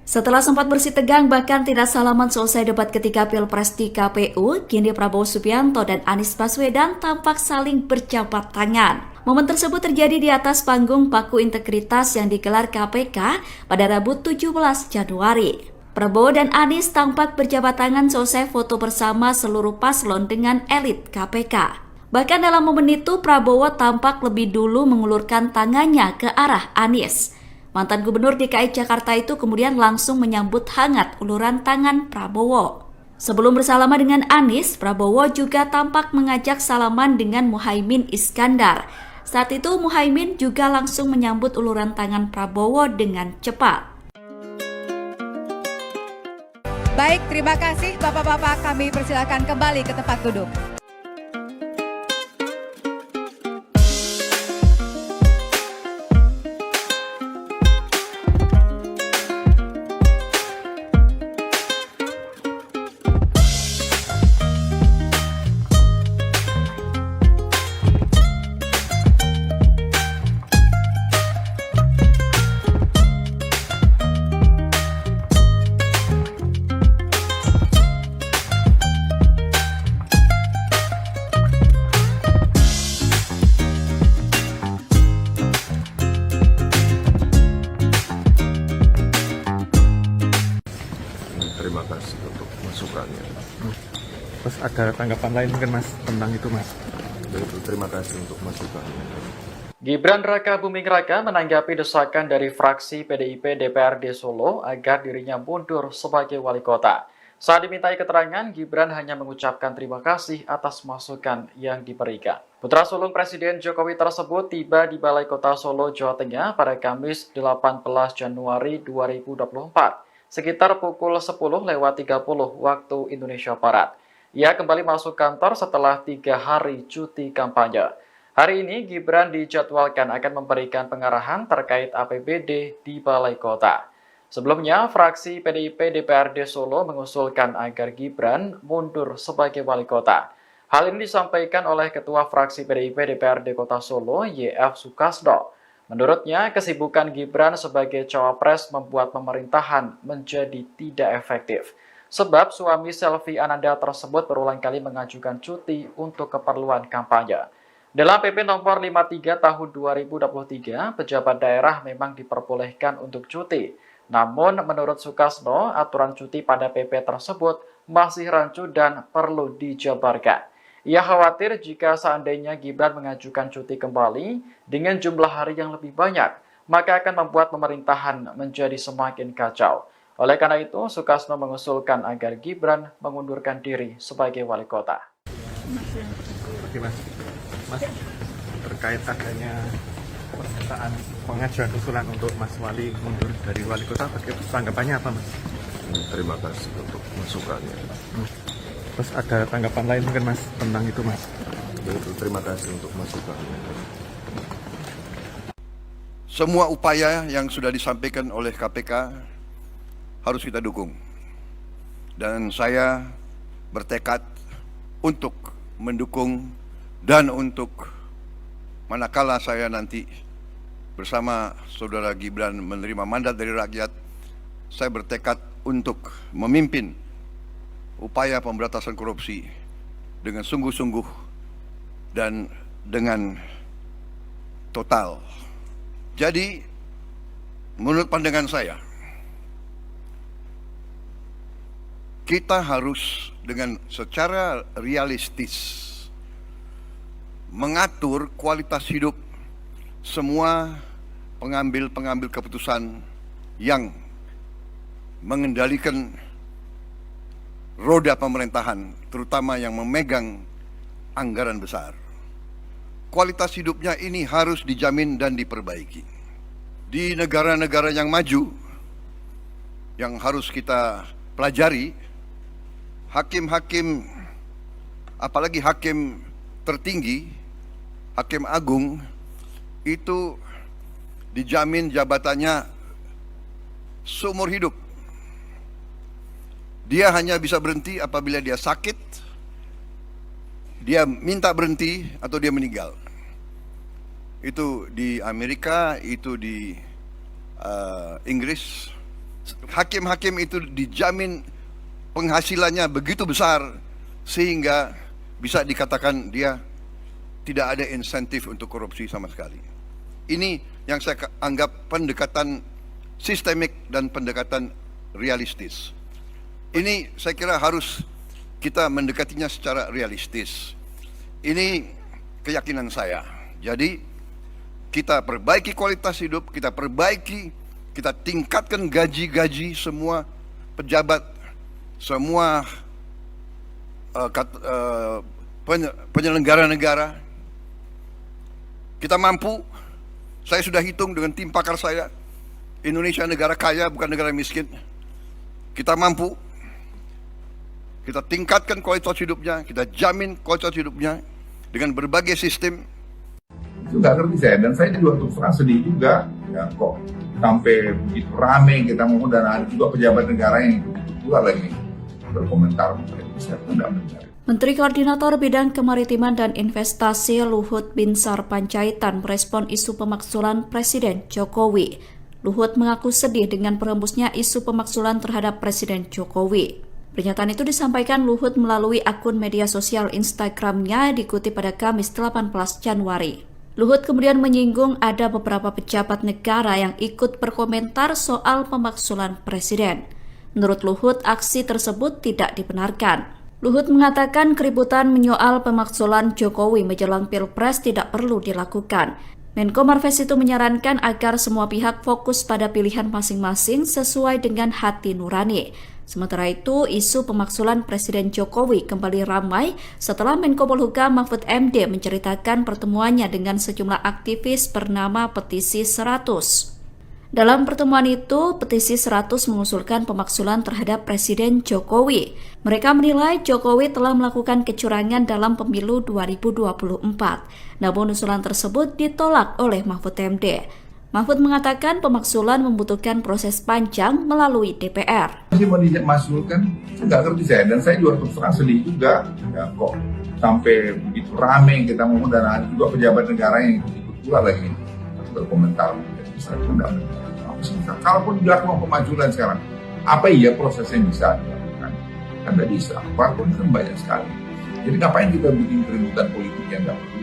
Setelah sempat bersih tegang bahkan tidak salaman selesai debat ketika Pilpres di KPU, kini Prabowo Subianto dan Anies Baswedan tampak saling berjabat tangan. Momen tersebut terjadi di atas panggung Paku Integritas yang digelar KPK pada Rabu 17 Januari. Prabowo dan Anies tampak berjabat tangan selesai foto bersama seluruh paslon dengan elit KPK. Bahkan dalam momen itu, Prabowo tampak lebih dulu mengulurkan tangannya ke arah Anies. Mantan Gubernur DKI Jakarta itu kemudian langsung menyambut hangat uluran tangan Prabowo. Sebelum bersalaman dengan Anies, Prabowo juga tampak mengajak salaman dengan Muhaimin Iskandar. Saat itu Muhaimin juga langsung menyambut uluran tangan Prabowo dengan cepat. Baik, terima kasih Bapak-Bapak, kami persilakan kembali ke tempat duduk. Terima kasih untuk masukannya. Terus ada tanggapan lain mungkin Mas tentang itu Mas? Terima kasih untuk masukannya. Gibran Raka Buming Raka menanggapi desakan dari fraksi PDIP DPRD Solo agar dirinya mundur sebagai wali kota. Saat dimintai keterangan, Gibran hanya mengucapkan terima kasih atas masukan yang diberikan. Putra sulung Presiden Jokowi tersebut tiba di Balai Kota Solo, Jawa Tengah pada Kamis 18 Januari 2024. Sekitar pukul 10.30 waktu Indonesia Barat. Ia kembali masuk kantor setelah 3 hari cuti kampanye. Hari ini Gibran dijadwalkan akan memberikan pengarahan terkait APBD di Balai Kota. Sebelumnya, fraksi PDIP DPRD Solo mengusulkan agar Gibran mundur sebagai wali kota. Hal ini disampaikan oleh Ketua Fraksi PDIP DPRD Kota Solo, YF Sukasdo. Menurutnya, kesibukan Gibran sebagai cawapres membuat pemerintahan menjadi tidak efektif. Sebab suami Selvi Ananda tersebut berulang kali mengajukan cuti untuk keperluan kampanye. Dalam PP nomor 53 tahun 2023, pejabat daerah memang diperbolehkan untuk cuti. Namun, menurut Sukasno, aturan cuti pada PP tersebut masih rancu dan perlu dijabarkan. Ia khawatir jika seandainya Gibran mengajukan cuti kembali dengan jumlah hari yang lebih banyak, maka akan membuat pemerintahan menjadi semakin kacau. Oleh karena itu, Sukasno mengusulkan agar Gibran mengundurkan diri sebagai wali kota. Oke Mas, terkait adanya pernyataan pengajuan usulan untuk Mas Wali mundur dari wali kota, tanggapannya apa Mas? Terima kasih untuk masukannya. Terus ada tanggapan lain mungkin Mas tentang itu Mas? Terima kasih untuk masukannya. Semua upaya yang sudah disampaikan oleh KPK harus kita dukung. Dan saya bertekad untuk mendukung dan untuk manakala saya nanti bersama Saudara Gibran menerima mandat dari rakyat, saya bertekad untuk memimpin upaya pemberantasan korupsi dengan sungguh-sungguh dan dengan total. Jadi, menurut pandangan saya, kita harus dengan secara realistis mengatur kualitas hidup semua pengambil keputusan yang mengendalikan roda pemerintahan, terutama yang memegang anggaran besar. Kualitas hidupnya ini harus dijamin dan diperbaiki. Di negara-negara yang maju, yang harus kita pelajari, hakim-hakim, apalagi hakim tertinggi, hakim agung, itu dijamin jabatannya seumur hidup. Dia hanya bisa berhenti apabila dia sakit, dia minta berhenti, atau dia meninggal. Itu di Amerika, itu di Inggris, Hakim-hakim itu dijamin penghasilannya begitu besar sehingga bisa dikatakan dia tidak ada insentif untuk korupsi sama sekali. Ini yang saya anggap pendekatan sistemik dan pendekatan realistis. Ini saya kira harus kita mendekatinya secara realistis. Ini keyakinan saya. Jadi kita perbaiki kualitas hidup, kita tingkatkan gaji-gaji semua pejabat, semua penyelenggara negara. Kita mampu, saya sudah hitung dengan tim pakar saya, Indonesia negara kaya bukan negara miskin. Kita mampu, kita tingkatkan kualitas hidupnya, kita jamin kualitas hidupnya dengan berbagai sistem. Itu nggak ngerti saya, dan saya juga terus terang sedih juga ya, kok sampai begitu rame kita ngomong, dan ada juga pejabat negara yang pula lagi berkomentar. Saya tidak benar. Menteri Koordinator Bidang Kemaritiman dan Investasi Luhut Binsar Panjaitan merespon isu pemakzulan Presiden Jokowi. Luhut mengaku sedih dengan berembusnya isu pemakzulan terhadap Presiden Jokowi. Pernyataan itu disampaikan Luhut melalui akun media sosial Instagram-nya dikutip pada Kamis 18 Januari. Luhut kemudian menyinggung ada beberapa pejabat negara yang ikut berkomentar soal pemakzulan Presiden. Menurut Luhut, aksi tersebut tidak dibenarkan. Luhut mengatakan keributan menyoal pemakzulan Jokowi menjelang Pilpres tidak perlu dilakukan. Menko Marves itu menyarankan agar semua pihak fokus pada pilihan masing-masing sesuai dengan hati nurani. Sementara itu, isu pemakzulan Presiden Jokowi kembali ramai setelah Menko Polhukam Mahfud MD menceritakan pertemuannya dengan sejumlah aktivis bernama Petisi 100. Dalam pertemuan itu, Petisi 100 mengusulkan pemakzulan terhadap Presiden Jokowi. Mereka menilai Jokowi telah melakukan kecurangan dalam pemilu 2024. Namun usulan tersebut ditolak oleh Mahfud MD. Mahfud mengatakan pemakzulan membutuhkan proses panjang melalui DPR. Masih mau dimakzulkan, nggak ngerti saya, dan saya juga terus terang sedih juga ya, kok sampai begitu rame kita ngomong, dan ada juga pejabat negara yang ikut pula lagi berkomentar. Saya tidak benar. Kalaupun dilakukan pemakzulan sekarang, apa iya prosesnya bisa dilakukan? Kan tidak bisa. Parpol kan banyak sekali. Jadi ngapain kita bikin keributan politik yang tidak perlu?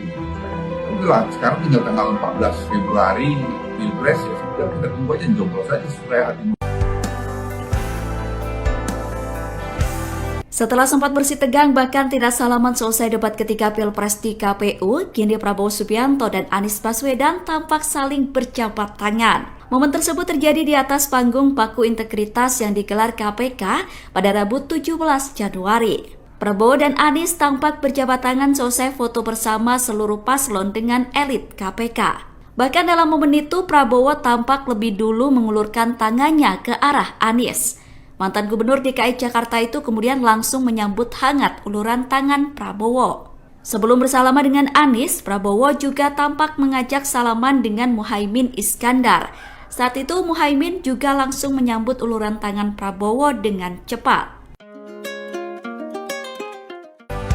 Udahlah, sekarang tinggal tanggal 14 Februari Pilpres, ya sudah, kita tunggu aja, joblos saja supaya hati. Setelah sempat bersih tegang bahkan tidak salaman selesai debat ketika Pilpres di KPU, kini Prabowo Subianto dan Anies Baswedan tampak saling berjabat tangan. Momen tersebut terjadi di atas panggung Paku Integritas yang digelar KPK pada Rabu 17 Januari. Prabowo dan Anies tampak berjabat tangan selesai foto bersama seluruh paslon dengan elit KPK. Bahkan dalam momen itu Prabowo tampak lebih dulu mengulurkan tangannya ke arah Anies. Mantan Gubernur DKI Jakarta itu kemudian langsung menyambut hangat uluran tangan Prabowo. Sebelum bersalaman dengan Anies, Prabowo juga tampak mengajak salaman dengan Muhaimin Iskandar. Saat itu Muhaimin juga langsung menyambut uluran tangan Prabowo dengan cepat.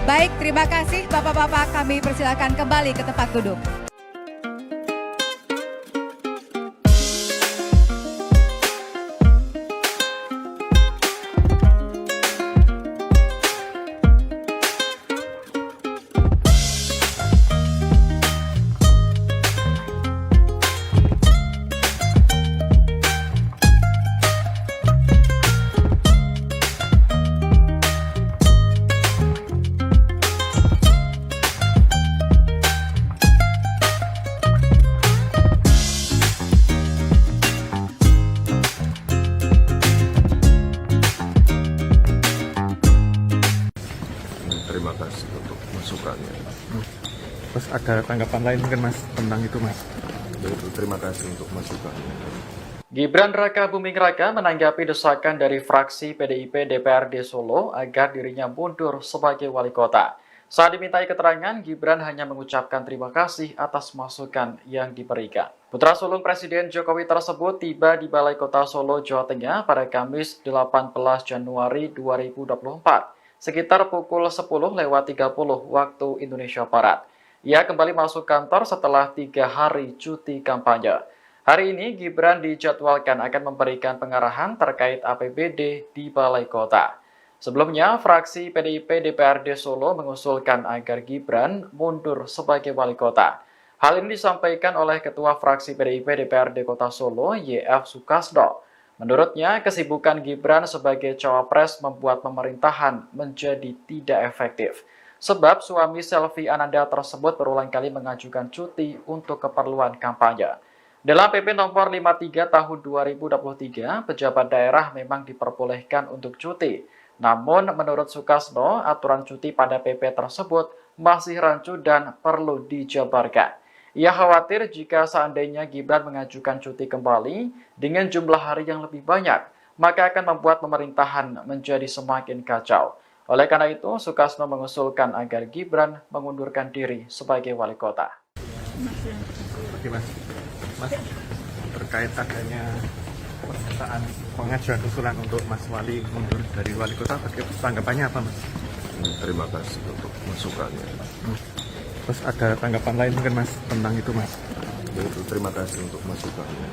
Baik, terima kasih Bapak-Bapak, kami persilakan kembali ke tempat duduk. Terima kasih untuk masukannya. Terus ada tanggapan lain mungkin Mas tentang itu Mas? Terima kasih untuk masukannya. Gibran Raka Buming Raka menanggapi desakan dari fraksi PDIP DPRD Solo agar dirinya mundur sebagai wali kota. Saat dimintai keterangan, Gibran hanya mengucapkan terima kasih atas masukan yang diberikan. Putra sulung Presiden Jokowi tersebut tiba di Balai Kota Solo, Jawa Tengah pada Kamis 18 Januari 2024. Sekitar pukul 10.30 waktu Indonesia Barat. Ia kembali masuk kantor setelah 3 hari cuti kampanye. Hari ini Gibran dijadwalkan akan memberikan pengarahan terkait APBD di Balai Kota. Sebelumnya, fraksi PDIP DPRD Solo mengusulkan agar Gibran mundur sebagai wali kota. Hal ini disampaikan oleh Ketua Fraksi PDIP DPRD Kota Solo, YF Sukasdo. Menurutnya, kesibukan Gibran sebagai cawapres membuat pemerintahan menjadi tidak efektif. Sebab suami Selvi Ananda tersebut berulang kali mengajukan cuti untuk keperluan kampanye. Dalam PP nomor 53 tahun 2023, pejabat daerah memang diperbolehkan untuk cuti. Namun, menurut Sukasdo, aturan cuti pada PP tersebut masih rancu dan perlu dijabarkan. Ia khawatir jika seandainya Gibran mengajukan cuti kembali dengan jumlah hari yang lebih banyak, maka akan membuat pemerintahan menjadi semakin kacau. Oleh karena itu, Sukasdo mengusulkan agar Gibran mengundurkan diri sebagai wali kota. Oke Mas, terkait adanya pernyataan pengajuan usulan untuk Mas Wali mundur dari wali kota, tanggapannya apa Mas? Terima kasih untuk masukannya. Terus ada tanggapan lain mungkin Mas tentang itu Mas? Yaitu terima kasih untuk masukannya.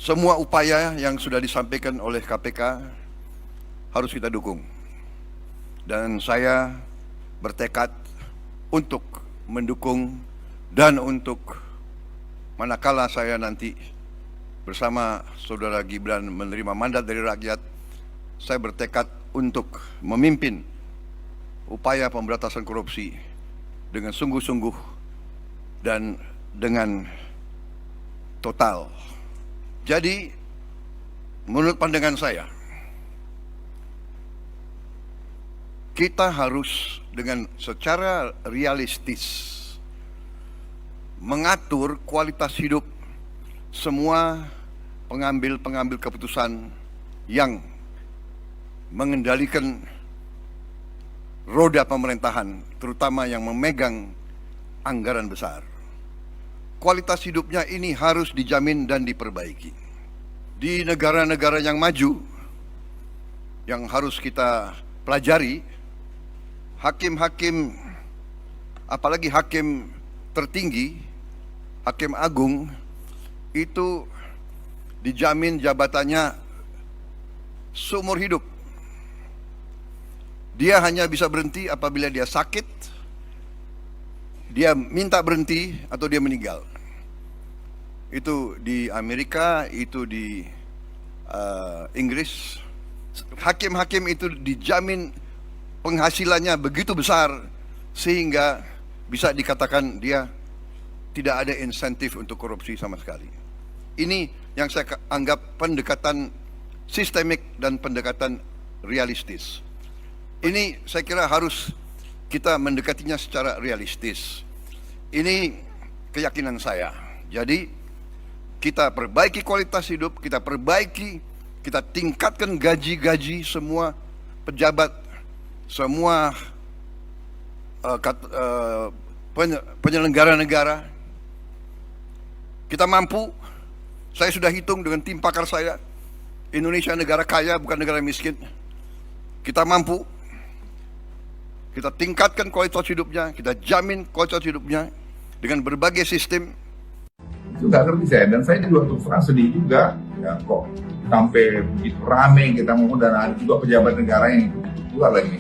Semua upaya yang sudah disampaikan oleh KPK harus kita dukung. Dan saya bertekad untuk mendukung dan untuk manakala saya nanti bersama saudara Gibran menerima mandat dari rakyat, saya bertekad untuk memimpin upaya pemberantasan korupsi dengan sungguh-sungguh dan dengan total. Jadi, menurut pandangan saya, kita harus dengan secara realistis mengatur kualitas hidup semua pengambil keputusan yang mengendalikan roda pemerintahan, terutama yang memegang anggaran besar. Kualitas hidupnya ini harus dijamin dan diperbaiki. Di negara-negara yang maju, yang harus kita pelajari, hakim-hakim, apalagi hakim tertinggi, hakim agung, itu dijamin jabatannya seumur hidup. Dia hanya bisa berhenti apabila dia sakit, dia minta berhenti, atau dia meninggal. Itu di Amerika, itu di Inggris. Hakim-hakim itu dijamin penghasilannya begitu besar sehingga bisa dikatakan dia tidak ada insentif untuk korupsi sama sekali. Ini yang saya anggap pendekatan sistemik dan pendekatan realistis. Ini saya kira harus kita mendekatinya secara realistis. Ini keyakinan saya. Jadi kita perbaiki kualitas hidup, kita tingkatkan gaji-gaji semua pejabat, semua penyelenggara negara. Kita mampu, saya sudah hitung dengan tim pakar saya, Indonesia negara kaya bukan negara miskin. Kita mampu, kita tingkatkan kualitas hidupnya, kita jamin kualitas hidupnya dengan berbagai sistem. Itu nggak ngerti saya, dan saya juga terus terang sedih juga, ya kok sampai begitu rame kita ngomong, dan ada juga pejabat negara yang pula lagi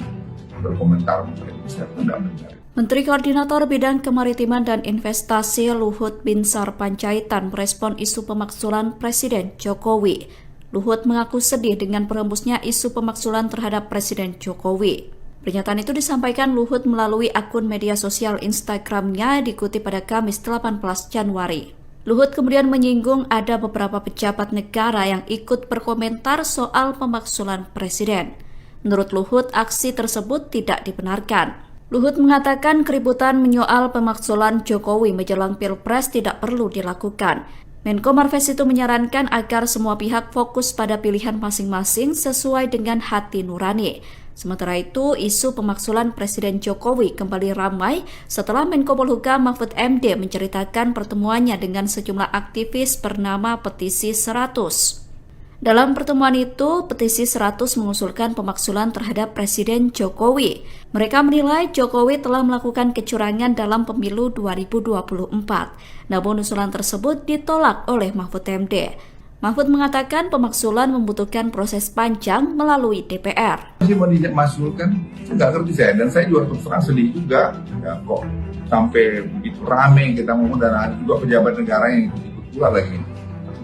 berkomentar, saya pun nggak mendengar. Menteri Koordinator Bidang Kemaritiman dan Investasi Luhut Binsar Panjaitan merespon isu pemaksulan Presiden Jokowi. Luhut mengaku sedih dengan berhembusnya isu pemaksulan terhadap Presiden Jokowi. Pernyataan itu disampaikan Luhut melalui akun media sosial Instagramnya dikutip pada Kamis 18 Januari. Luhut kemudian menyinggung ada beberapa pejabat negara yang ikut berkomentar soal pemaksulan Presiden. Menurut Luhut, aksi tersebut tidak dibenarkan. Luhut mengatakan keributan menyoal pemaksulan Jokowi menjelang Pilpres tidak perlu dilakukan. Menko Marves itu menyarankan agar semua pihak fokus pada pilihan masing-masing sesuai dengan hati nurani. Sementara itu, isu pemaksulan Presiden Jokowi kembali ramai setelah Menko Polhukam Mahfud MD menceritakan pertemuannya dengan sejumlah aktivis bernama Petisi 100. Dalam pertemuan itu, petisi 100 mengusulkan pemakzulan terhadap Presiden Jokowi. Mereka menilai Jokowi telah melakukan kecurangan dalam pemilu 2024. Namun usulan tersebut ditolak oleh Mahfud MD. Mahfud mengatakan pemakzulan membutuhkan proses panjang melalui DPR. Masih mau dimakzulkan, nggak ngerti saya. Dan saya juga terus terang sedih juga. Ya, kok sampai begitu rame kita ngomong dan ada juga pejabat negara yang ikut pula lagi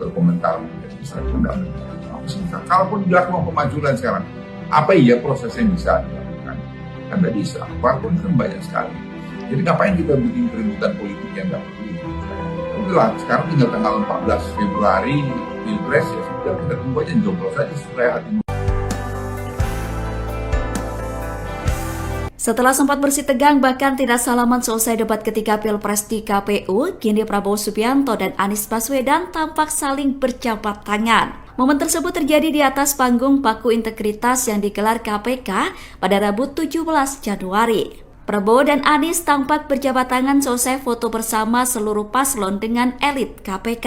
berkomentar. Kalaupun dilakukan pemakzulan sekarang, apa iya prosesnya bisa dilakukan? Kan tidak bisa, walaupun kan banyak sekali. Jadi ngapain kita bikin keributan politik yang nggak perlu? Udahlah, sekarang tinggal tanggal 14 Februari, Pilpres, ya sudah kita tunggu aja, joblos saja supaya hati. Setelah sempat bersih tegang bahkan tidak salaman selesai debat ketika Pilpres di KPU, kini Prabowo Subianto dan Anies Baswedan tampak saling berjabat tangan. Momen tersebut terjadi di atas panggung Paku Integritas yang digelar KPK pada Rabu 17 Januari. Prabowo dan Anies tampak berjabat tangan selesai foto bersama seluruh paslon dengan elit KPK.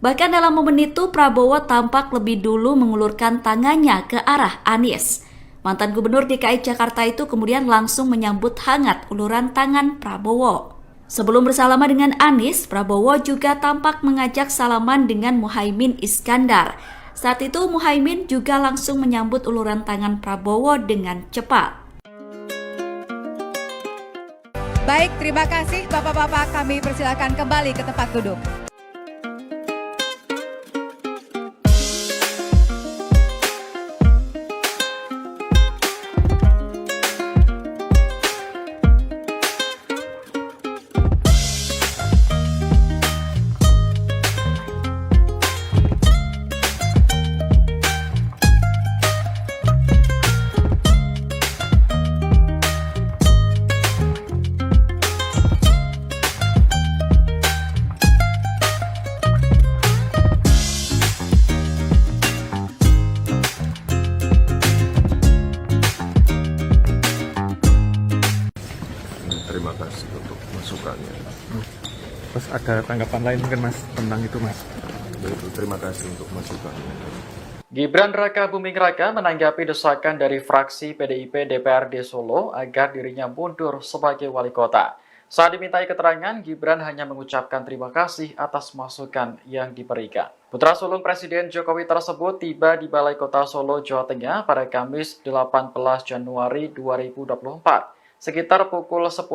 Bahkan dalam momen itu Prabowo tampak lebih dulu mengulurkan tangannya ke arah Anies. Mantan Gubernur DKI Jakarta itu kemudian langsung menyambut hangat uluran tangan Prabowo. Sebelum bersalaman dengan Anies, Prabowo juga tampak mengajak salaman dengan Muhaimin Iskandar. Saat itu Muhaimin juga langsung menyambut uluran tangan Prabowo dengan cepat. Baik, terima kasih Bapak-Bapak, kami persilakan kembali ke tempat duduk. Terima kasih untuk masukannya. Terus ada tanggapan lain mungkin Mas tentang itu Mas? Yaitu terima kasih untuk masukannya. Gibran Raka Buming Raka menanggapi desakan dari fraksi PDIP DPRD Solo agar dirinya mundur sebagai wali kota. Saat dimintai keterangan, Gibran hanya mengucapkan terima kasih atas masukan yang diberikan. Putra sulung Presiden Jokowi tersebut tiba di Balai Kota Solo, Jawa Tengah pada Kamis 18 Januari 2024. Sekitar pukul 10.30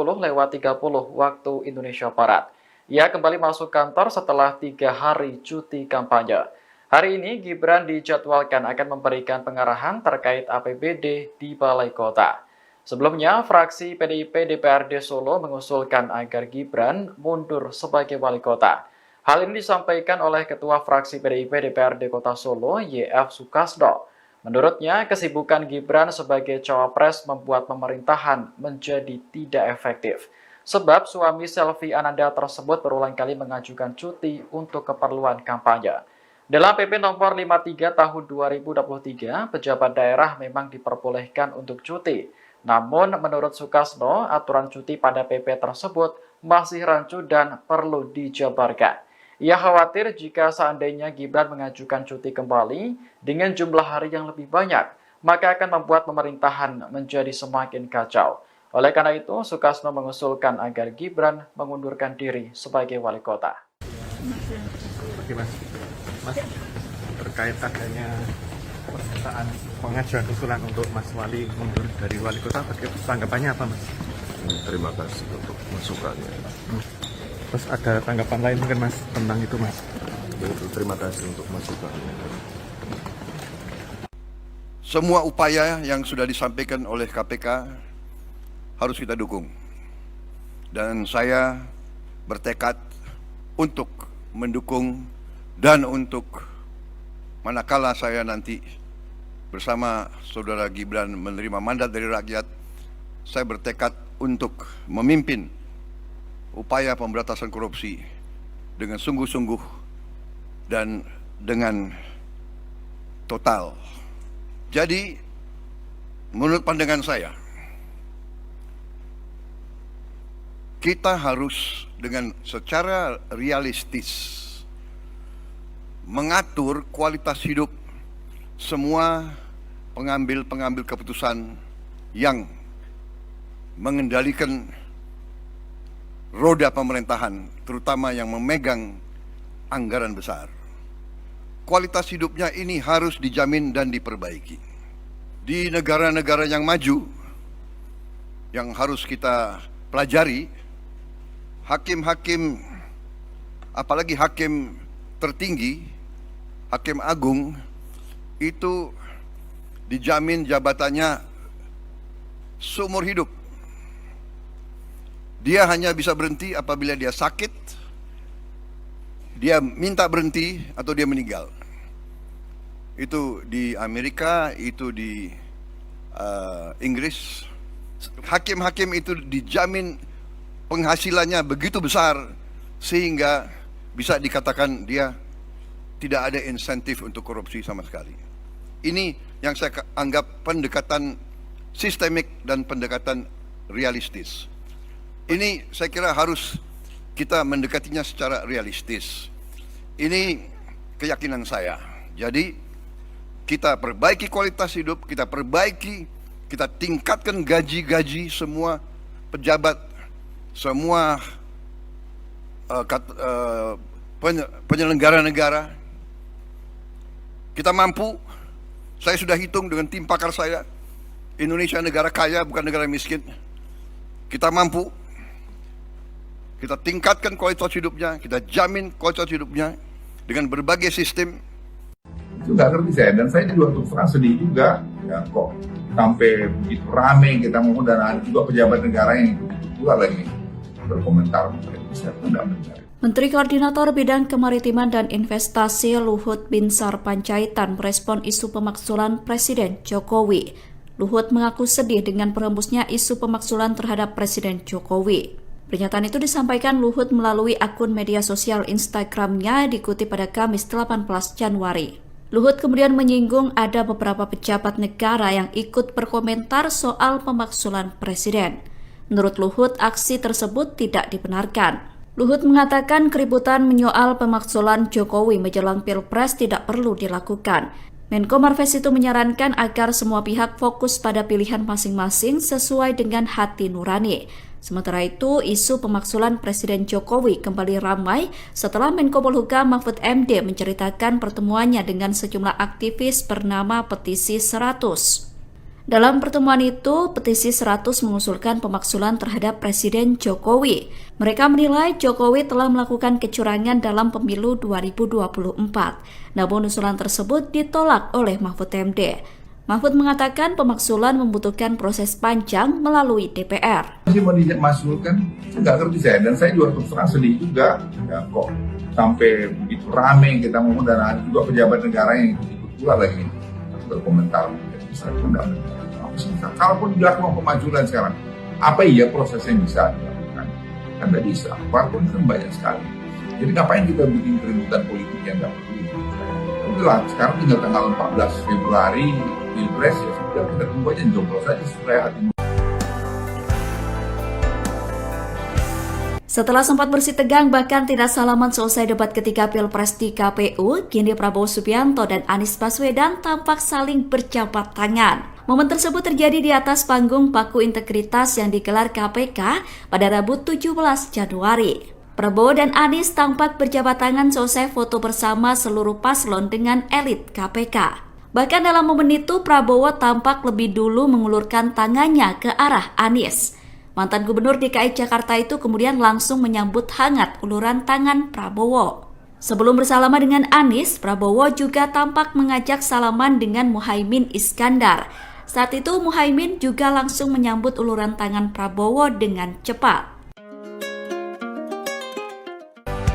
waktu Indonesia Barat. Ia kembali masuk kantor setelah 3 hari cuti kampanye. Hari ini Gibran dijadwalkan akan memberikan pengarahan terkait APBD di Balai Kota. Sebelumnya, fraksi PDIP DPRD Solo mengusulkan agar Gibran mundur sebagai wali kota. Hal ini disampaikan oleh Ketua Fraksi PDIP DPRD Kota Solo, YF Sukasdo. Menurutnya, kesibukan Gibran sebagai cawapres membuat pemerintahan menjadi tidak efektif. Sebab suami Selvi Ananda tersebut berulang kali mengajukan cuti untuk keperluan kampanye. Dalam PP nomor 53 tahun 2023, pejabat daerah memang diperbolehkan untuk cuti. Namun, menurut Sukasdo, aturan cuti pada PP tersebut masih rancu dan perlu dijabarkan. Ia khawatir jika seandainya Gibran mengajukan cuti kembali dengan jumlah hari yang lebih banyak, maka akan membuat pemerintahan menjadi semakin kacau. Oleh karena itu, Sukasdo mengusulkan agar Gibran mengundurkan diri sebagai wali kota. Oke Mas, terkait adanya pernyataan pengajuan usulan untuk Mas Wali mundur dari wali kota, tanggapannya apa Mas? Terima kasih untuk masukannya. Terus ada tanggapan lain mungkin Mas tentang itu Mas? Yaitu terima kasih untuk masukannya. Semua upaya yang sudah disampaikan oleh KPK harus kita dukung. Dan saya bertekad untuk mendukung dan untuk manakala saya nanti bersama Saudara Gibran menerima mandat dari rakyat, saya bertekad untuk memimpin upaya pemberantasan korupsi dengan sungguh-sungguh dan dengan total. Jadi, menurut pandangan saya, kita harus dengan secara realistis mengatur kualitas hidup semua pengambil keputusan yang mengendalikan roda pemerintahan, terutama yang memegang anggaran besar. Kualitas hidupnya ini harus dijamin dan diperbaiki. Di negara-negara yang maju, yang harus kita pelajari, hakim-hakim, apalagi hakim tertinggi, hakim agung, itu dijamin jabatannya seumur hidup. Dia hanya bisa berhenti apabila dia sakit, dia minta berhenti, atau dia meninggal. Itu di Amerika, itu di Inggris. Hakim-hakim itu dijamin penghasilannya begitu besar sehingga bisa dikatakan dia tidak ada insentif untuk korupsi sama sekali. Ini yang saya anggap pendekatan sistemik dan pendekatan realistis. Ini saya kira harus kita mendekatinya secara realistis. Ini keyakinan saya. Jadi kita perbaiki kualitas hidup, kita tingkatkan gaji-gaji semua pejabat, semua penyelenggara negara. Kita mampu, saya sudah hitung dengan tim pakar saya, Indonesia negara kaya bukan negara miskin. Kita mampu, kita tingkatkan kualitas hidupnya, kita jamin kualitas hidupnya dengan berbagai sistem. Itu nggak ngerti saya, dan saya juga terus terang sedih juga ya, kok sampai begitu rame kita ngomong, dan ada juga pejabat negara yang ikut pula lagi berkomentar. Saya pun nggak benar. Menteri Koordinator Bidang Kemaritiman dan Investasi Luhut Binsar Panjaitan merespon isu pemakzulan Presiden Jokowi. Luhut mengaku sedih dengan berhembusnya isu pemakzulan terhadap Presiden Jokowi. Pernyataan itu disampaikan Luhut melalui akun media sosial Instagramnya dikutip pada Kamis 18 Januari. Luhut kemudian menyinggung ada beberapa pejabat negara yang ikut berkomentar soal pemakzulan Presiden. Menurut Luhut, aksi tersebut tidak dibenarkan. Luhut mengatakan keributan menyoal pemakzulan Jokowi menjelang Pilpres tidak perlu dilakukan. Menko Marves itu menyarankan agar semua pihak fokus pada pilihan masing-masing sesuai dengan hati nurani. Sementara itu, isu pemakzulan Presiden Jokowi kembali ramai setelah Menko Polhukam Mahfud MD menceritakan pertemuannya dengan sejumlah aktivis bernama Petisi 100. Dalam pertemuan itu, Petisi 100 mengusulkan pemakzulan terhadap Presiden Jokowi. Mereka menilai Jokowi telah melakukan kecurangan dalam pemilu 2024. Namun usulan tersebut ditolak oleh Mahfud MD. Mahfud mengatakan pemakzulan membutuhkan proses panjang melalui DPR. Masih mau dimakzulkan, nggak ngerti saya, dan saya juga terus terang sedih juga ya, kok sampai begitu rame kita ngomong, dan ada juga pejabat negara yang ikut pula lagi berkomentar. Saya pun nggak benar. Kalaupun dilakukan pemakzulan sekarang, apa iya prosesnya yang bisa dilakukan? Kan tidak bisa, parpol kan banyak sekali. Jadi ngapain kita bikin keributan politik yang nggak perlu? Udah, sekarang tinggal tanggal 14 Februari Pilpres, ya sudah, kita tunggu aja, joblos aja supaya hati. Setelah sempat bersih tegang bahkan tidak salaman selesai debat ketika Pilpres di KPU, kini Prabowo Subianto dan Anies Baswedan tampak saling berjabat tangan. Momen tersebut terjadi di atas panggung Paku Integritas yang digelar KPK pada Rabu 17 Januari. Prabowo dan Anies tampak berjabat tangan selesai foto bersama seluruh paslon dengan elit KPK. Bahkan dalam momen itu, Prabowo tampak lebih dulu mengulurkan tangannya ke arah Anies. Mantan Gubernur DKI Jakarta itu kemudian langsung menyambut hangat uluran tangan Prabowo. Sebelum bersalaman dengan Anies, Prabowo juga tampak mengajak salaman dengan Muhaimin Iskandar. Saat itu Muhaimin juga langsung menyambut uluran tangan Prabowo dengan cepat.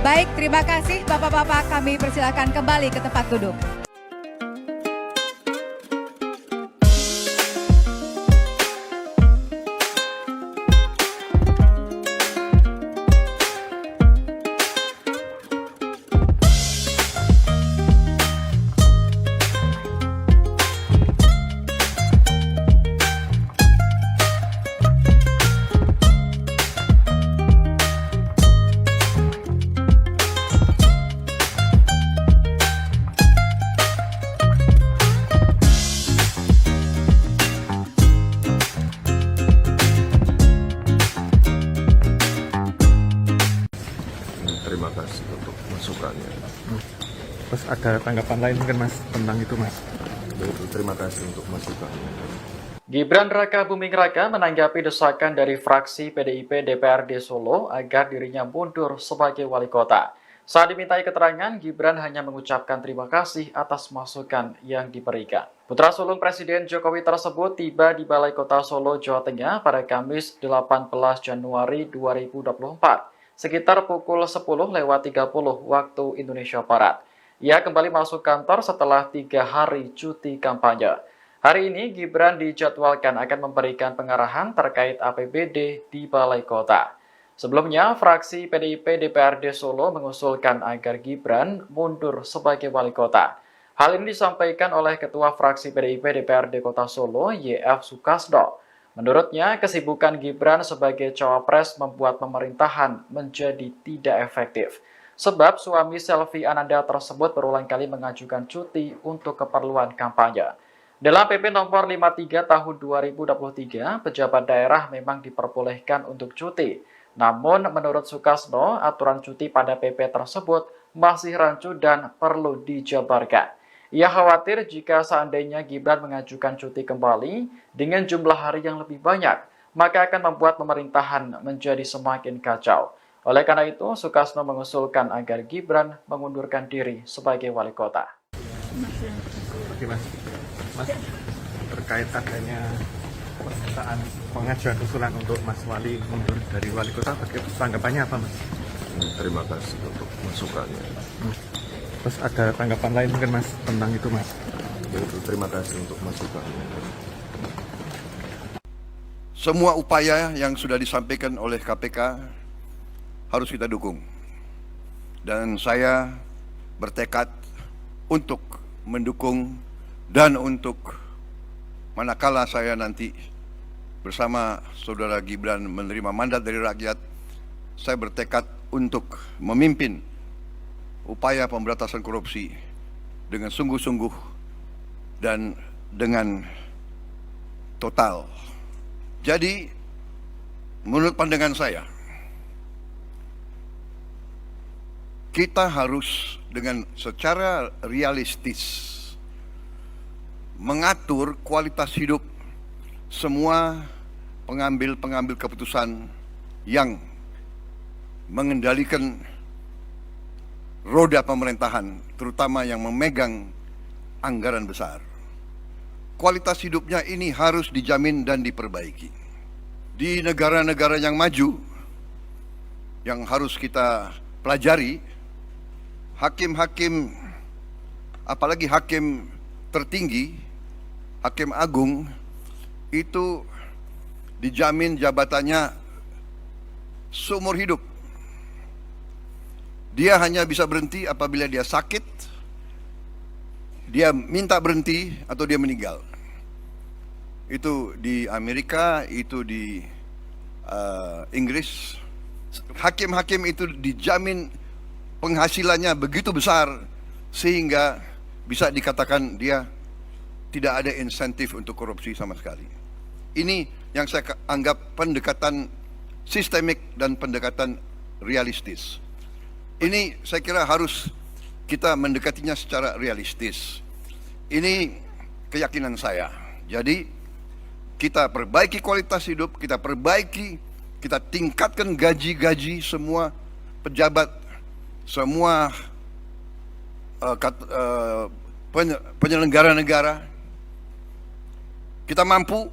Baik, terima kasih Bapak-Bapak, kami persilakan kembali ke tempat duduk. terima kasih untuk masukannya. Terus ada tanggapan lain mungkin Mas tentang itu Mas? Yaitu terima kasih untuk masukannya. Gibran Raka Buming Raka menanggapi desakan dari fraksi PDIP DPRD Solo agar dirinya mundur sebagai wali kota. Saat dimintai keterangan, Gibran hanya mengucapkan terima kasih atas masukan yang diberikan. Putra sulung Presiden Jokowi tersebut tiba di Balai Kota Solo, Jawa Tengah pada Kamis 18 Januari 2024, sekitar pukul 10.30 waktu Indonesia Barat. Ia kembali masuk kantor setelah 3 hari cuti kampanye. Hari ini, Gibran dijadwalkan akan memberikan pengarahan terkait APBD di Balai Kota. Sebelumnya, fraksi PDIP DPRD Solo mengusulkan agar Gibran mundur sebagai wali kota. Hal ini disampaikan oleh Ketua Fraksi PDIP DPRD Kota Solo, YF Sukasdo. Menurutnya, kesibukan Gibran sebagai cawapres membuat pemerintahan menjadi tidak efektif. Sebab suami Selvi Ananda tersebut berulang kali mengajukan cuti untuk keperluan kampanye. Dalam PP nomor 53 tahun 2023, pejabat daerah memang diperbolehkan untuk cuti. Namun, menurut Sukasdo, aturan cuti pada PP tersebut masih rancu dan perlu dijabarkan. Ia khawatir jika seandainya Gibran mengajukan cuti kembali dengan jumlah hari yang lebih banyak, maka akan membuat pemerintahan menjadi semakin kacau. Oleh karena itu, Sukasdo mengusulkan agar Gibran mengundurkan diri sebagai wali kota. Oke Mas, terkait adanya permintaan pengajuan usulan untuk Mas Wali mundur dari wali kota, bagaimana tanggapannya apa Mas? Terima kasih untuk masukannya. Terus ada tanggapan lain mungkin Mas tentang itu Mas? Yaitu terima kasih untuk masukannya. Semua upaya yang sudah disampaikan oleh KPK harus kita dukung. Dan saya bertekad untuk mendukung dan untuk manakala saya nanti bersama Saudara Gibran menerima mandat dari rakyat, saya bertekad untuk memimpin upaya pemberantasan korupsi dengan sungguh-sungguh dan dengan total. Jadi, menurut pandangan saya, kita harus dengan secara realistis mengatur kualitas hidup semua pengambil keputusan yang mengendalikan roda pemerintahan, terutama yang memegang anggaran besar. Kualitas hidupnya ini harus dijamin dan diperbaiki. Di negara-negara yang maju, yang harus kita pelajari, hakim-hakim, apalagi hakim tertinggi, hakim agung, itu dijamin jabatannya seumur hidup. Dia hanya bisa berhenti apabila dia sakit, dia minta berhenti, atau dia meninggal. Itu di Amerika, itu di Inggris. Hakim-hakim itu dijamin penghasilannya begitu besar sehingga bisa dikatakan dia tidak ada insentif untuk korupsi sama sekali. Ini yang saya anggap pendekatan sistemik dan pendekatan realistis. Ini saya kira harus kita mendekatinya secara realistis. Ini keyakinan saya. Jadi kita perbaiki kualitas hidup, kita tingkatkan gaji-gaji semua pejabat, semua penyelenggara negara. Kita mampu.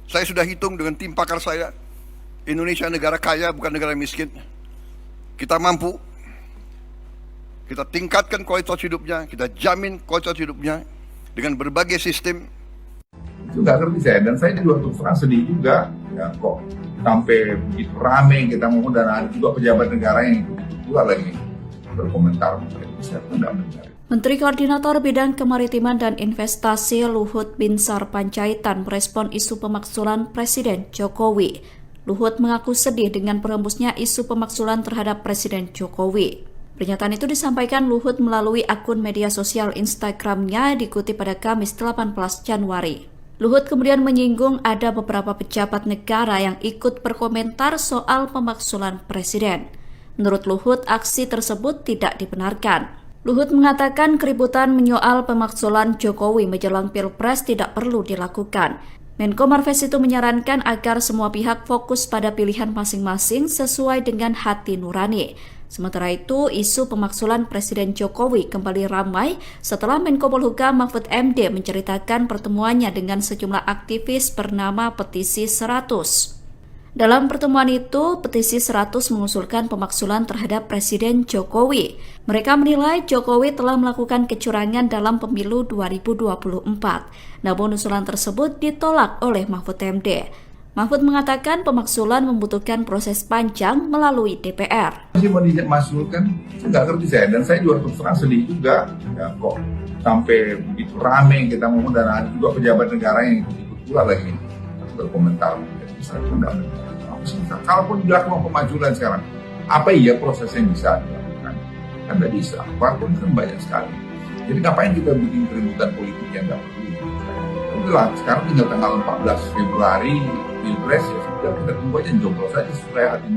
Saya sudah hitung dengan tim pakar saya, Indonesia negara kaya, bukan negara miskin. Kita mampu. Kita tingkatkan kualitas hidupnya, kita jamin kualitas hidupnya dengan berbagai sistem. Itu nggak ngerti saya, dan saya juga terus terang sedih juga ya, kok sampai begitu rame kita mau, dan juga pejabat negara yang keluar lagi berkomentar. Saya tidak mendengar. Menteri Koordinator Bidang Kemaritiman dan Investasi Luhut Binsar Panjaitan merespon isu pemakzulan Presiden Jokowi. Luhut mengaku sedih dengan berhembusnya isu pemakzulan terhadap Presiden Jokowi. Pernyataan itu disampaikan Luhut melalui akun media sosial Instagram-nya dikutip pada Kamis 18 Januari. Luhut kemudian menyinggung ada beberapa pejabat negara yang ikut berkomentar soal pemakzulan Presiden. Menurut Luhut, aksi tersebut tidak dibenarkan. Luhut mengatakan keributan menyoal pemakzulan Jokowi menjelang Pilpres tidak perlu dilakukan. Menko Marves itu menyarankan agar semua pihak fokus pada pilihan masing-masing sesuai dengan hati nurani. Sementara itu, isu pemakzulan Presiden Jokowi kembali ramai setelah Menko Polhukam Mahfud MD menceritakan pertemuannya dengan sejumlah aktivis bernama Petisi 100. Dalam pertemuan itu, Petisi 100 mengusulkan pemakzulan terhadap Presiden Jokowi. Mereka menilai Jokowi telah melakukan kecurangan dalam pemilu 2024. Namun usulan tersebut ditolak oleh Mahfud MD. Mahfud mengatakan pemakzulan membutuhkan proses panjang melalui DPR. Masih mau dimakzulkan, nggak ngerti saya. Dan saya juga terus terang sedih juga. Ya, kok sampai begitu rame kita ngomong dan ada juga pejabat negara yang ikut pula lagi berkomentar. Kalaupun dilakukan pemajulan sekarang, apa iya prosesnya bisa dilakukan? Kan tidak bisa. Parpol kan banyak sekali. Jadi ngapain kita bikin keributan politik yang nggak perlu? Udah, sekarang tinggal tanggal 14 Februari Pilpres, ya sudah kita tunggu aja, jomblo saja supaya hati.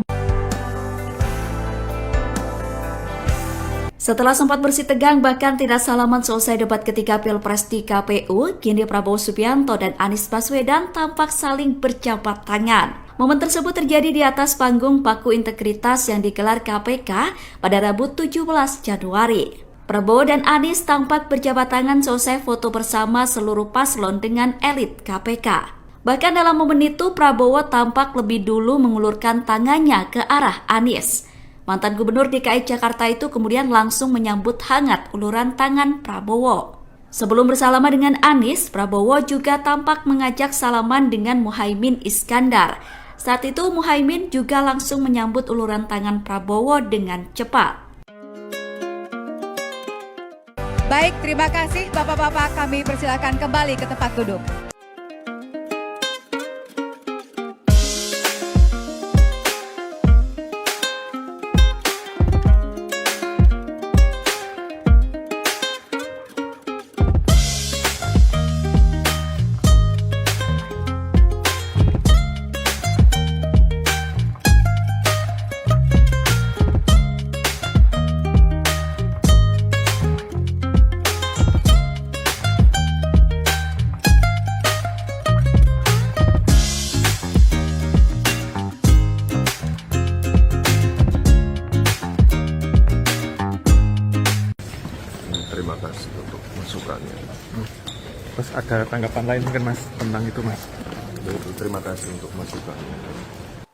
Setelah sempat bersih tegang bahkan tidak salaman selesai debat ketika Pilpres di KPU, kini Prabowo Subianto dan Anies Baswedan tampak saling berjabat tangan. Momen tersebut terjadi di atas panggung Paku Integritas yang digelar KPK pada Rabu 17 Januari. Prabowo dan Anies tampak berjabat tangan selesai foto bersama seluruh paslon dengan elit KPK. Bahkan dalam momen itu, Prabowo tampak lebih dulu mengulurkan tangannya ke arah Anies. Mantan Gubernur DKI Jakarta itu kemudian langsung menyambut hangat uluran tangan Prabowo. Sebelum bersalaman dengan Anies, Prabowo juga tampak mengajak salaman dengan Muhaimin Iskandar. Saat itu Muhaimin juga langsung menyambut uluran tangan Prabowo dengan cepat. Baik, terima kasih Bapak-Bapak, kami persilakan kembali ke tempat duduk. Terima kasih untuk masukannya. Terus ada tanggapan lain mungkin Mas tentang itu Mas? Terima kasih untuk masukannya.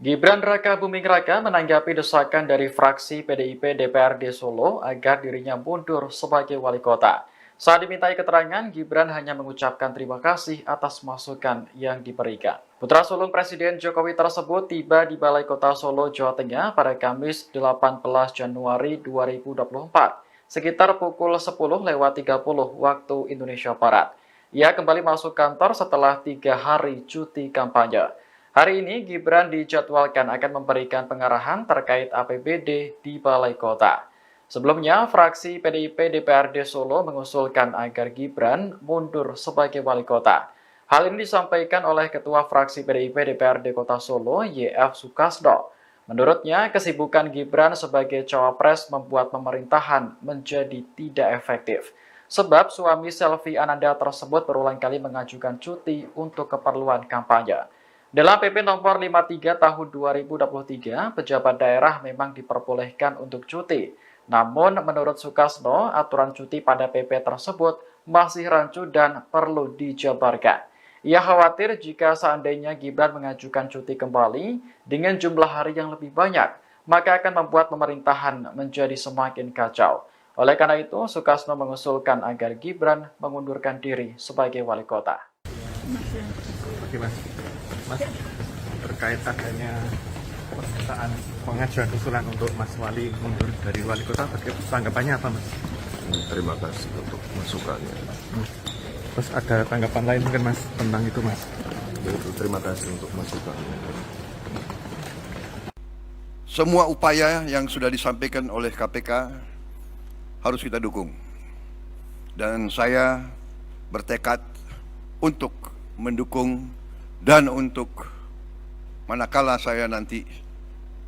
Gibran Raka Buming Raka menanggapi desakan dari fraksi PDIP DPRD Solo agar dirinya mundur sebagai wali kota. Saat dimintai keterangan, Gibran hanya mengucapkan terima kasih atas masukan yang diberikan. Putra sulung Presiden Jokowi tersebut tiba di Balai Kota Solo, Jawa Tengah pada Kamis 18 Januari 2024. Sekitar pukul 10.30 waktu Indonesia Barat. Ia kembali masuk kantor setelah 3 hari cuti kampanye. Hari ini Gibran dijadwalkan akan memberikan pengarahan terkait APBD di Balai Kota. Sebelumnya, fraksi PDIP DPRD Solo mengusulkan agar Gibran mundur sebagai wali kota. Hal ini disampaikan oleh Ketua Fraksi PDIP DPRD Kota Solo, YF Sukasdo. Menurutnya, kesibukan Gibran sebagai cawapres membuat pemerintahan menjadi tidak efektif. Sebab suami Selvi Ananda tersebut berulang kali mengajukan cuti untuk keperluan kampanye. Dalam PP nomor 53 tahun 2023, pejabat daerah memang diperbolehkan untuk cuti. Namun, menurut Sukasdo, aturan cuti pada PP tersebut masih rancu dan perlu dijabarkan. Ia khawatir jika seandainya Gibran mengajukan cuti kembali dengan jumlah hari yang lebih banyak, maka akan membuat pemerintahan menjadi semakin kacau. Oleh karena itu, Sukasdo mengusulkan agar Gibran mengundurkan diri sebagai wali kota. Oke Mas, terkait adanya permintaan pengajuan usulan untuk Mas Wali mundur dari wali kota, tanggapannya apa Mas? Terima kasih untuk masukannya. Terus ada tanggapan lain mungkin Mas tentang itu Mas? Terima kasih untuk masukannya. Semua upaya yang sudah disampaikan oleh KPK harus kita dukung. Dan saya bertekad untuk mendukung dan untuk manakala saya nanti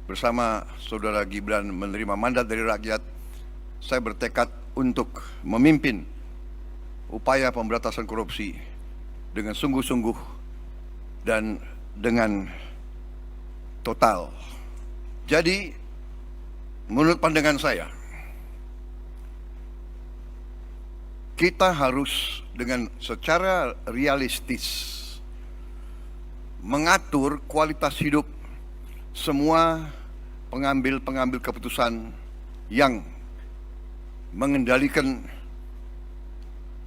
bersama Saudara Gibran menerima mandat dari rakyat, saya bertekad untuk memimpin upaya pemberantasan korupsi dengan sungguh-sungguh dan dengan total. Jadi, menurut pandangan saya, kita harus dengan secara realistis mengatur kualitas hidup semua pengambil keputusan yang mengendalikan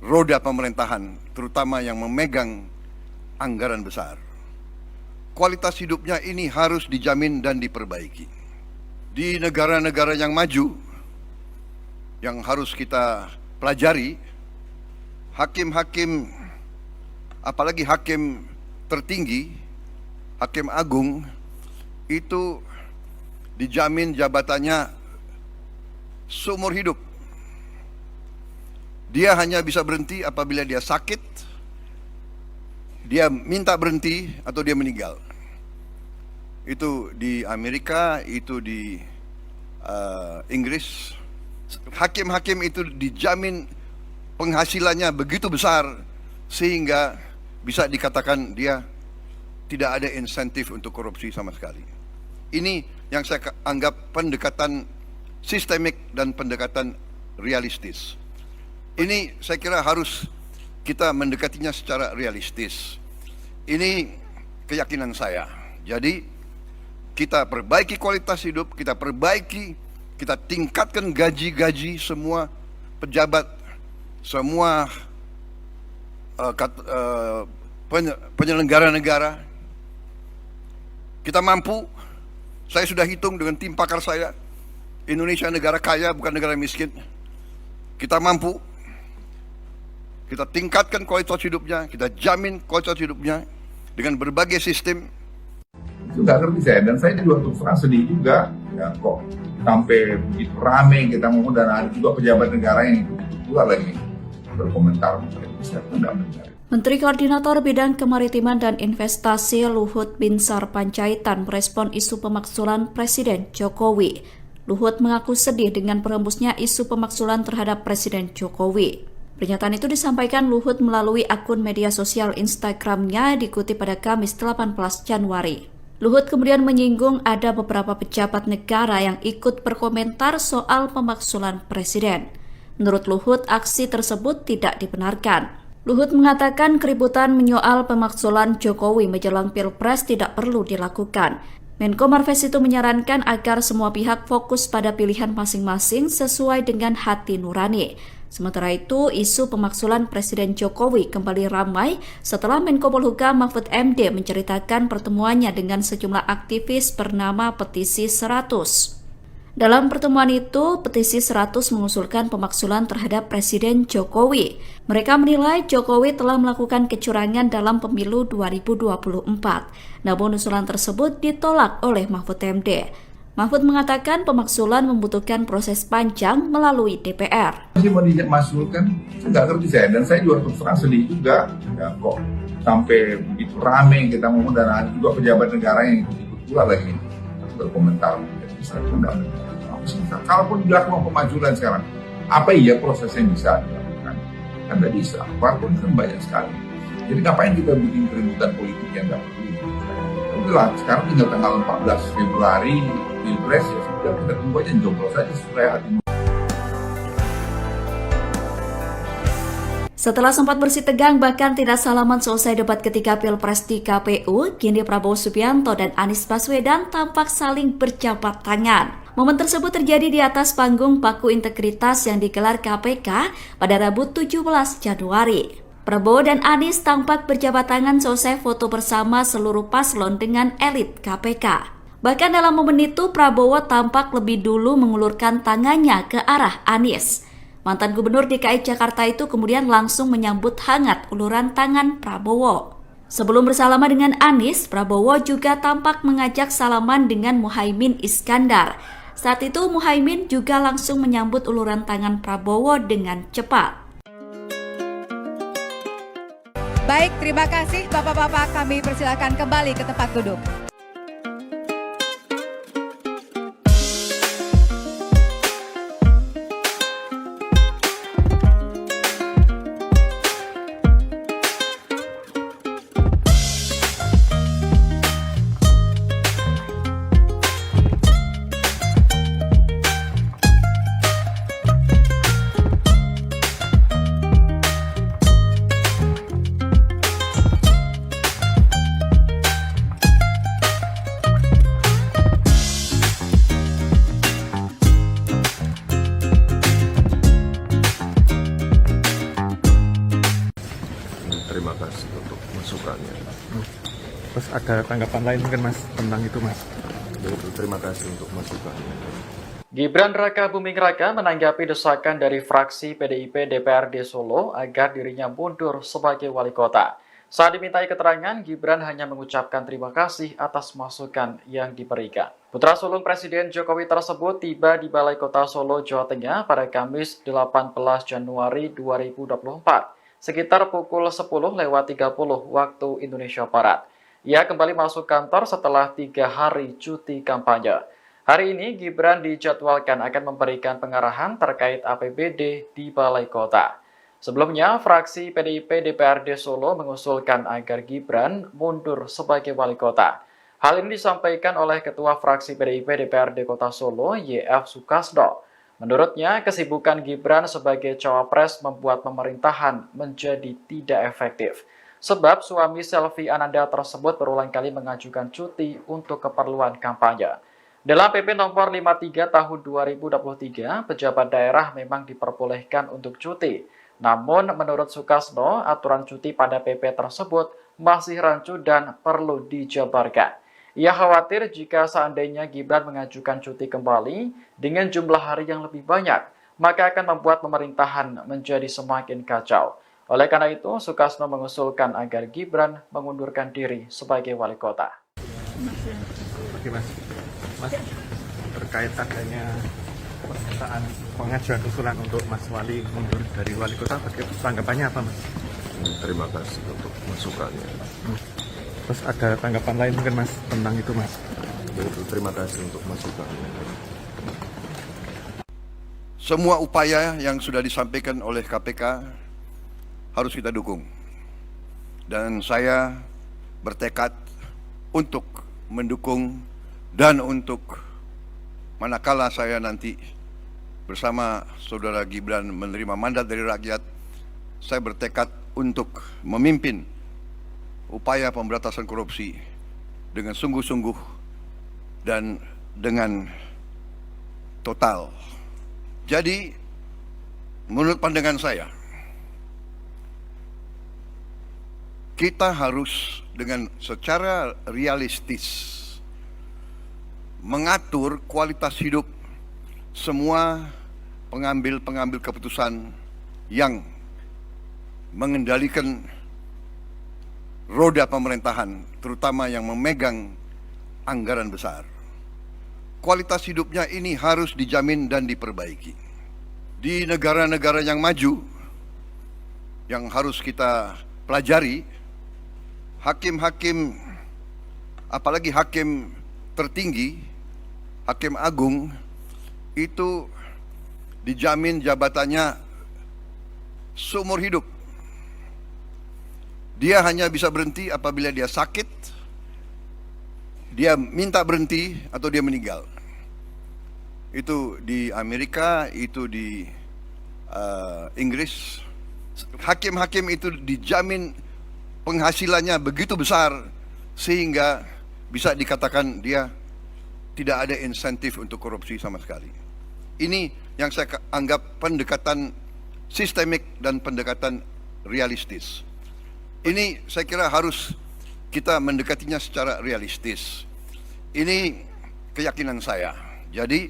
roda pemerintahan, terutama yang memegang anggaran besar. Kualitas hidupnya ini harus dijamin dan diperbaiki. Di negara-negara yang maju, yang harus kita pelajari, hakim-hakim, apalagi hakim tertinggi, hakim agung, itu dijamin jabatannya seumur hidup. Dia hanya bisa berhenti apabila dia sakit, dia minta berhenti, atau dia meninggal. Itu di Amerika, itu di Inggris. Hakim-hakim itu dijamin penghasilannya begitu besar sehingga bisa dikatakan dia tidak ada insentif untuk korupsi sama sekali. Ini yang saya anggap pendekatan sistemik dan pendekatan realistis. Ini saya kira harus kita mendekatinya secara realistis. Ini keyakinan saya. Jadi kita perbaiki kualitas hidup, kita tingkatkan gaji-gaji semua pejabat, semua penyelenggara negara. Kita mampu. Saya sudah hitung dengan tim pakar saya, Indonesia negara kaya bukan negara miskin. Kita mampu, kita tingkatkan kualitas hidupnya, kita jamin kualitas hidupnya dengan berbagai sistem. Itu nggak ngerti saya, dan saya juga terus terang sedih juga, ya kok sampai begitu rame kita ngomong, dan ada juga pejabat negara yang ikut pula lagi berkomentar. Saya tidak mendengar. Menteri Koordinator Bidang Kemaritiman dan Investasi Luhut Binsar Panjaitan merespon isu pemakzulan Presiden Jokowi. Luhut mengaku sedih dengan berembusnya isu pemakzulan terhadap Presiden Jokowi. Pernyataan itu disampaikan Luhut melalui akun media sosial Instagramnya dikutip pada Kamis 18 Januari. Luhut kemudian menyinggung ada beberapa pejabat negara yang ikut berkomentar soal pemakzulan Presiden. Menurut Luhut, aksi tersebut tidak dibenarkan. Luhut mengatakan keributan menyoal pemakzulan Jokowi menjelang Pilpres tidak perlu dilakukan. Menko Marves itu menyarankan agar semua pihak fokus pada pilihan masing-masing sesuai dengan hati nurani. Sementara itu, isu pemakzulan Presiden Jokowi kembali ramai setelah Menko Polhukam Mahfud MD menceritakan pertemuannya dengan sejumlah aktivis bernama Petisi 100. Dalam pertemuan itu, Petisi 100 mengusulkan pemakzulan terhadap Presiden Jokowi. Mereka menilai Jokowi telah melakukan kecurangan dalam pemilu 2024. Namun usulan tersebut ditolak oleh Mahfud MD. Mahfud mengatakan pemakzulan membutuhkan proses panjang melalui DPR. Masih mau dimakzulkan, nggak ngerti saya, dan saya juga terus terang sedih juga, ya kok sampai begitu rame kita ngomong, dan ada juga pejabat negara yang ikut pula lagi berkomentar. Saya tidak mendengar. Kalaupun dilakukan pemajulan sekarang, apa iya prosesnya bisa dilakukan? Kan tidak bisa. Parpol kan banyak sekali. Jadi ngapain kita bikin keributan politik yang tidak perlu? Udahlah, sekarang tinggal tanggal 14 Februari Pilpres, ya sudah, kita tunggu aja, joblos saja supaya hati. Setelah sempat bersih tegang bahkan tidak salaman selesai debat ketika Pilpres di KPU, kini Prabowo Subianto dan Anies Baswedan tampak saling berjabat tangan. Momen tersebut terjadi di atas panggung Paku Integritas yang digelar KPK pada Rabu 17 Januari. Prabowo dan Anies tampak berjabat tangan selesai foto bersama seluruh paslon dengan elit KPK. Bahkan dalam momen itu, Prabowo tampak lebih dulu mengulurkan tangannya ke arah Anies. Mantan Gubernur DKI Jakarta itu kemudian langsung menyambut hangat uluran tangan Prabowo. Sebelum bersalaman dengan Anies, Prabowo juga tampak mengajak salaman dengan Muhaimin Iskandar. Saat itu Muhaimin juga langsung menyambut uluran tangan Prabowo dengan cepat. Baik, terima kasih Bapak-Bapak, kami persilakan kembali ke tempat duduk. ada tanggapan lain mungkin Mas tentang itu Mas? Yaitu terima kasih untuk masukannya. Gibran Raka Buming Raka menanggapi desakan dari fraksi PDIP DPRD Solo agar dirinya mundur sebagai wali kota. Saat dimintai keterangan, Gibran hanya mengucapkan terima kasih atas masukan yang diberikan. Putra sulung Presiden Jokowi tersebut tiba di Balai Kota Solo, Jawa Tengah pada Kamis 18 Januari 2024, sekitar pukul 10.30 waktu Indonesia Barat. Ia kembali masuk kantor setelah 3 hari cuti kampanye. Hari ini, Gibran dijadwalkan akan memberikan pengarahan terkait APBD di Balai Kota. Sebelumnya, fraksi PDIP DPRD Solo mengusulkan agar Gibran mundur sebagai wali kota. Hal ini disampaikan oleh Ketua Fraksi PDIP DPRD Kota Solo, YF Sukasno. Menurutnya, kesibukan Gibran sebagai cawapres membuat pemerintahan menjadi tidak efektif. Sebab suami Selvi Ananda tersebut berulang kali mengajukan cuti untuk keperluan kampanye. Dalam PP nomor 53 tahun 2023, pejabat daerah memang diperbolehkan untuk cuti. Namun, menurut Sukasno, aturan cuti pada PP tersebut masih rancu dan perlu dijabarkan. Ia khawatir jika seandainya Gibran mengajukan cuti kembali dengan jumlah hari yang lebih banyak, maka akan membuat pemerintahan menjadi semakin kacau. Oleh karena itu, Sukasno mengusulkan agar Gibran mengundurkan diri sebagai wali kota. Oke Mas, terkait adanya permintaan pengajuan usulan untuk Mas Wali mundur dari wali kota, tanggapannya apa Mas? Terima kasih untuk masukannya. Terus ada tanggapan lain mungkin Mas tentang itu Mas? Yaitu terima kasih untuk masukannya. Semua upaya yang sudah disampaikan oleh KPK harus kita dukung. Dan saya bertekad untuk mendukung dan untuk manakala saya nanti bersama Saudara Gibran menerima mandat dari rakyat, saya bertekad untuk memimpin upaya pemberantasan korupsi dengan sungguh-sungguh dan dengan total. Jadi, menurut pandangan saya, kita harus dengan secara realistis mengatur kualitas hidup semua pengambil keputusan yang mengendalikan roda pemerintahan, terutama yang memegang anggaran besar. Kualitas hidupnya ini harus dijamin dan diperbaiki. Di negara-negara yang maju, yang harus kita pelajari, hakim-hakim, apalagi hakim tertinggi, hakim agung, itu dijamin jabatannya seumur hidup. Dia hanya bisa berhenti apabila dia sakit, dia minta berhenti, atau dia meninggal. Itu di Amerika, itu di Inggris. Hakim-hakim itu dijamin penghasilannya begitu besar sehingga bisa dikatakan dia tidak ada insentif untuk korupsi sama sekali. Ini yang saya anggap pendekatan sistemik dan pendekatan realistis. Ini saya kira harus kita mendekatinya secara realistis. Ini keyakinan saya. Jadi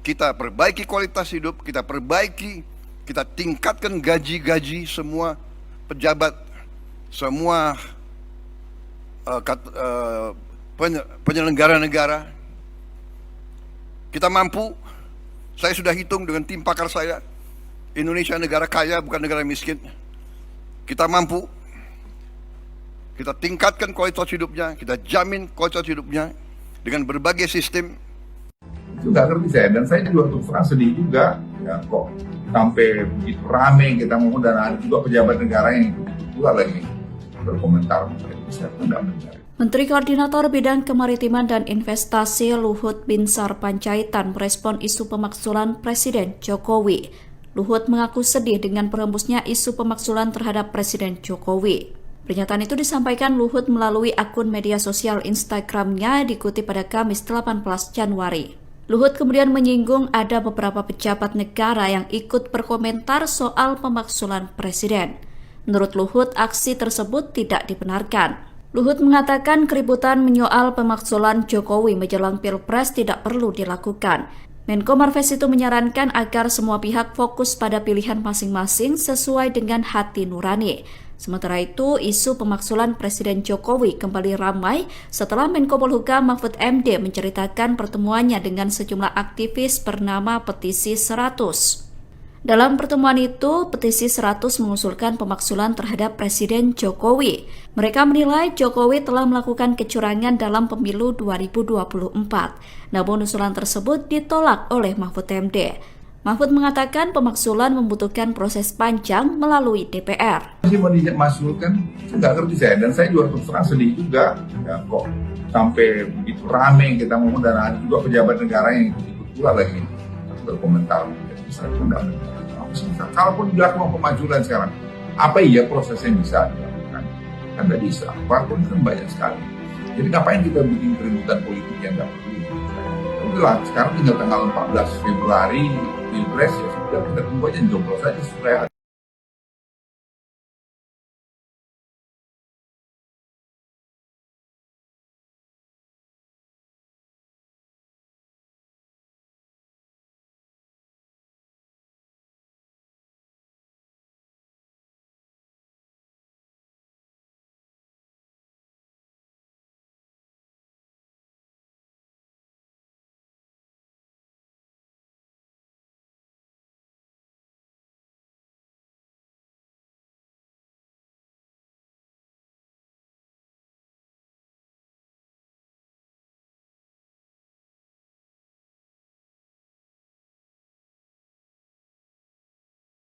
kita perbaiki kualitas hidup, kita tingkatkan gaji-gaji semua pejabat, semua penyelenggara negara. Kita mampu, saya sudah hitung dengan tim pakar saya, Indonesia negara kaya bukan negara miskin. Kita mampu, kita tingkatkan kualitas hidupnya, kita jamin kualitas hidupnya dengan berbagai sistem. Itu nggak ngerti saya, dan saya juga untuk frasa sedih juga, ya kok sampai begitu rame kita ngomong, dan ada juga pejabat negara yang ikut pula lagi berkomentar. Saya tidak benar. Menteri Koordinator Bidang Kemaritiman dan Investasi Luhut Binsar Panjaitan merespon isu pemakzulan Presiden Jokowi. Luhut mengaku sedih dengan berhembusnya isu pemakzulan terhadap Presiden Jokowi. Pernyataan itu disampaikan Luhut melalui akun media sosial Instagramnya dikutip pada Kamis 18 Januari. Luhut kemudian menyinggung ada beberapa pejabat negara yang ikut berkomentar soal pemakzulan Presiden. Menurut Luhut, aksi tersebut tidak dibenarkan. Luhut mengatakan keributan menyoal pemakzulan Jokowi menjelang Pilpres tidak perlu dilakukan. Menko Marves itu menyarankan agar semua pihak fokus pada pilihan masing-masing sesuai dengan hati nurani. Sementara itu, isu pemakzulan Presiden Jokowi kembali ramai setelah Menko Polhukam Mahfud MD menceritakan pertemuannya dengan sejumlah aktivis bernama Petisi 100. Dalam pertemuan itu, Petisi 100 mengusulkan pemakzulan terhadap Presiden Jokowi. Mereka menilai Jokowi telah melakukan kecurangan dalam pemilu 2024. Namun usulan tersebut ditolak oleh Mahfud MD. Mahfud mengatakan pemakzulan membutuhkan proses panjang melalui DPR. Masih mau dimakzulkan, nggak ngerti saya. Dan saya juga terus terang sedih juga. Ya, kok sampai begitu rame kita ngomong dan ada juga pejabat negara yang ikut pula lagi berkomentar. Kalaupun dilakukan pemajulan sekarang, apa iya prosesnya bisa dilakukan? Kan tidak bisa, apapun kan banyak sekali. Jadi ngapain kita bikin keributan politik yang tidak perlu? Udahlah, sekarang tinggal tanggal 14 Februari Pilpres, ya sudah kita tunggu aja, jomblo saja supaya